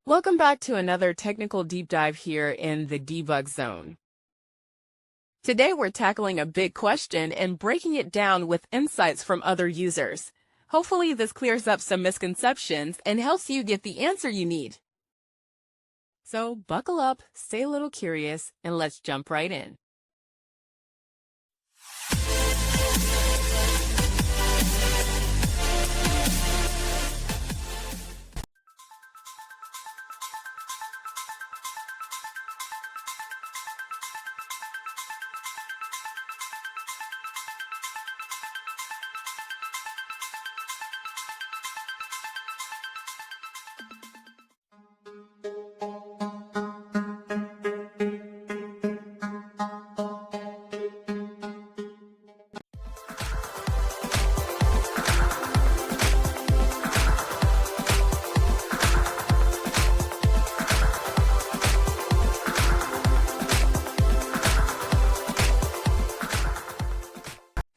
Welcome back to another technical deep dive here in the debug zone. Today we're tackling a big question and breaking it down with insights from other users. Hopefully this clears up some misconceptions and helps you get the answer you need. So buckle up, stay a little curious, and let's jump right in.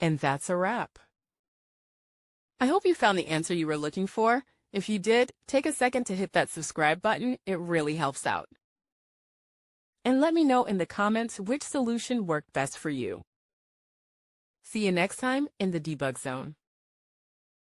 And that's a wrap. I hope you found the answer you were looking for. If you did, take a second to hit that subscribe button. It really helps out. And let me know in the comments which solution worked best for you. See you next time in the debug zone.